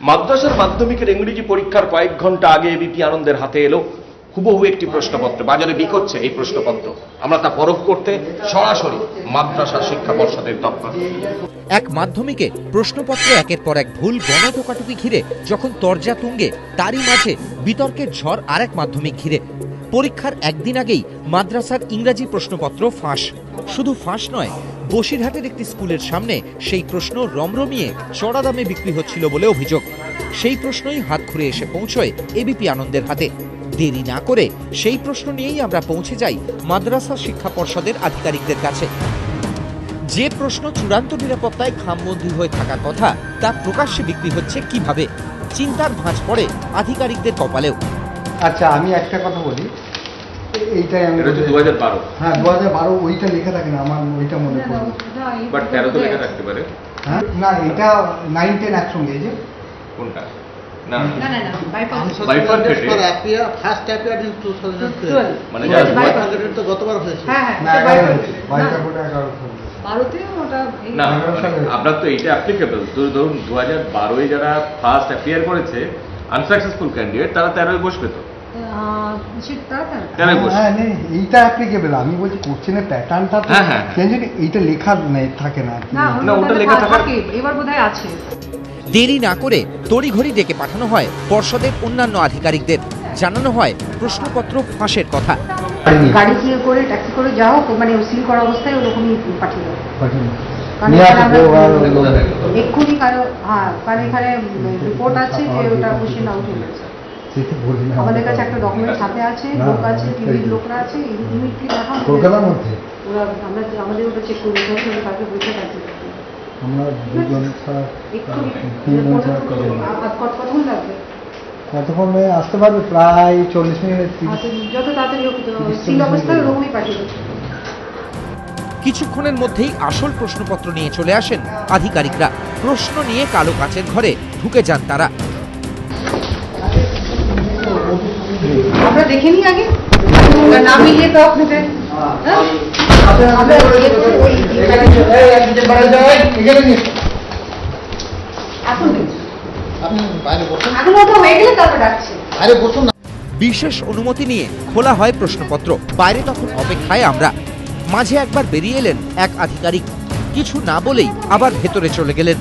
মাদ্রাসার মাধ্যমিকের ইংরেজি পরীক্ষার কয়েক ঘন্টা আগে এবিপি আনন্দের হাতে এলো হুবহু একটি প্রশ্নপত্র। বাজারে বিকোচ্ছে এই প্রশ্নপত্র। আমরা তা পরখ করতে সরাসরি মাদ্রাসা শিক্ষা পর্ষদের দপ্তরে। এক মাধ্যমিকে প্রশ্নপত্রে একের পর এক ভুল গণটোকাটুকি ঘিরে যখন তরজা তুঙ্গে, তারই মাঝে বিতর্কের ঝড় আরেক মাধ্যমিক ঘিরে। পরীক্ষার একদিন আগেই মাদ্রাসার ইংরাজি প্রশ্নপত্র ফাঁস। শুধু ফাঁস নয়, বসিরহাটের একটি স্কুলের সামনে সেই প্রশ্ন রমরমিয়ে চড়া দামে বিক্রি হচ্ছিল বলে অভিযোগ। সেই প্রশ্নই হাত ঘুরে এসে পৌঁছয় এবিপি আনন্দের হাতে। দেরি না করে সেই প্রশ্ন নিয়েই আমরা পৌঁছে যাই মাদ্রাসা শিক্ষা পর্ষদের আধিকারিকদের কাছে। যে প্রশ্ন চূড়ান্ত নিরাপত্তায় খামবন্দী হয়ে থাকার কথা, তা প্রকাশ্যে বিক্রি হচ্ছে কিভাবে? চিন্তার ভাঁজ পড়ে আধিকারিকদের কপালেও। আচ্ছা, আমি একটা কথা বলি, এইটাই আমি 2012। হ্যাঁ, 2012 ওইটা লেখা থাকে না, আমার ওইটা মনে পড়ে। বাট 13 তো লেখা থাকতে পারে। হ্যাঁ, না, এটা 9, 10 একসঙ্গে। এই যে কোনটা? না না না না, bifurcated for appear first appear in 2012 মানে বাইফার্কেটেড তো গতবার হয়েছে। হ্যাঁ না, হ্যাঁ, 11 12 ওটা না, আপনার তো এটা অ্যাপ্লিকেবল। তো ধরুন 2012 যারা ফার্স্ট অ্যাপিয়ার করেছে আনসাকসেসফুল ক্যান্ডিডেট, তারা 13 বসবে তো। হ্যাঁ, এইটা অ্যাপ্লিকেবল। আমি বলছি কোশ্চেনের প্যাটার্নটা তো চেঞ্জ, এইটা লেখা থাকে না। না, ওটা লেখা থাকে, এবার বোধহয় আছে। দেরি না করে তড়িঘড়ি ডেকে পাঠানো হয় পর্ষদের অন্যান্য আধিকারিকদের। জানানো হয় প্রশ্নপত্র ফাঁসের কথা। গাড়ি করে ট্যাক্সি করে যাও, মানে সিল করা অবস্থায় ওরকমই পাঠিয়ে দাও। এক্ষুনি কারো, হ্যাঁ, কারণ এখানে রিপোর্ট আছে যে ওটা কোশ্চেন আউট হয়ে গেছে। আমাদের কাছে একটা ডকুমেন্ট হাতে আছে, লোক আছে, টিভির লোকরা আছে, ইমিডিয়েটলি দেখা কলকাতার মধ্যে ওরা আমাদের ওটা চেক করে দিতে হবে, কাউকে বসে আছে আমরা দুজন ছাড়া কতক্ষণ লাগবে? কতক্ষণে আসতে পারবে? প্রায় 40 মিনিট। যত তাড়াতাড়ি হোক, সিল অবস্থায় ওরকমই পাঠিয়ে দেবে। কিছুক্ষণের মধ্যেই আসল প্রশ্নপত্র নিয়ে চলে আসেন আধিকারিকরা। প্রশ্ন নিয়ে কালো কাচের ঘরে ঢুকে যান তারা। আমরা দেখে নিই আগে, না মিলিয়ে তো আপনাদের বিশেষ অনুমতি নিয়ে খোলা হয় প্রশ্নপত্র। বাইরে তখন অপেক্ষায় আমরা। মাঝে একবার বেরিয়ে এলেন এক আধিকারিক। কিছু না বলেই আবার ভেতরে চলে গেলেন।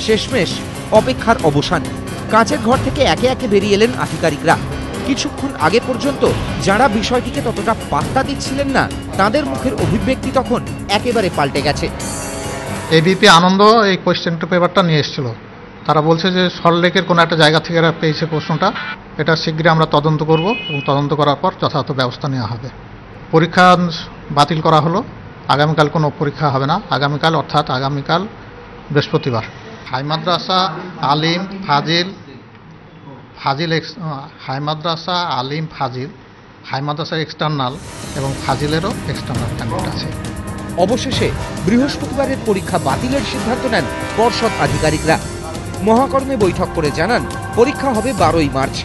শেষমেশ অপেক্ষার অবসান। কাঁচের ঘর থেকে একে একে বেরিয়ে এলেন আধিকারিকরা। কিছুক্ষণ আগে পর্যন্ত যারা বিষয়টিকে ততটা পাত্তা দিচ্ছিলেন না, তাদের মুখের অভিব্যক্তি তখন একেবারে পাল্টে গেছে। এবিপি আনন্দ এই কোয়েশ্চেন পেপারটা নিয়ে এসেছিল। তারা বলছে যে সল্টলেকের কোনো একটা জায়গা থেকে এরা পেয়েছে প্রশ্নটা। এটা শীঘ্রই আমরা তদন্ত করব এবং তদন্ত করার পর যথাযথ ব্যবস্থা নেওয়া হবে। পরীক্ষা বাতিল করা হলো। আগামীকাল কোনো পরীক্ষা হবে না। আগামীকাল অর্থাৎ আগামীকাল বৃহস্পতিবার হাই মাদ্রাসা আলিম ফাজিল হাই মাদ্রাসা আলিম ফাজিল, হাই মাদ্রাসার এক্সটার্নাল এবং ফাজিলেরও এক্সটার্নাল ক্যান্ডিডেট আছে। অবশেষে বৃহস্পতিবারের পরীক্ষা বাতিলের সিদ্ধান্ত নেন পর্ষদ আধিকারিকরা। মহাকর্মে বৈঠক করে জানান পরীক্ষা হবে 12ই মার্চ।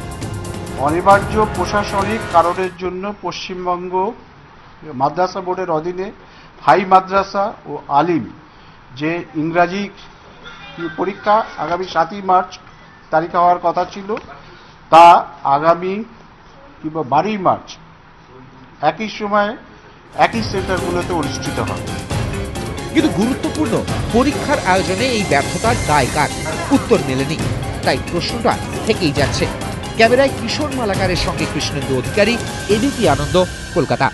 অনিবার্য প্রশাসনিক কারণের জন্য পশ্চিমবঙ্গ মাদ্রাসা বোর্ডের অধীনে হাই মাদ্রাসা ও আলিম যে ইংরাজি পরীক্ষা আগামী 7ই মার্চ তারিখ হওয়ার কথা ছিল, তা আগামী 12ই মার্চ একই সময়ে একই সেন্টারগুলোতে অনুষ্ঠিত হবে। কিন্তু গুরুত্বপূর্ণ, পরীক্ষার আয়োজনে এই ব্যর্থতার দায় কার? উত্তর মেলেনি। তাই প্রশ্নটা থেকেই যাচ্ছে। ক্যামেরায় কিশোর মালাকারের সঙ্গে কৃষ্ণেন্দু অধিকারী, এবিপি আনন্দ, কলকাতা।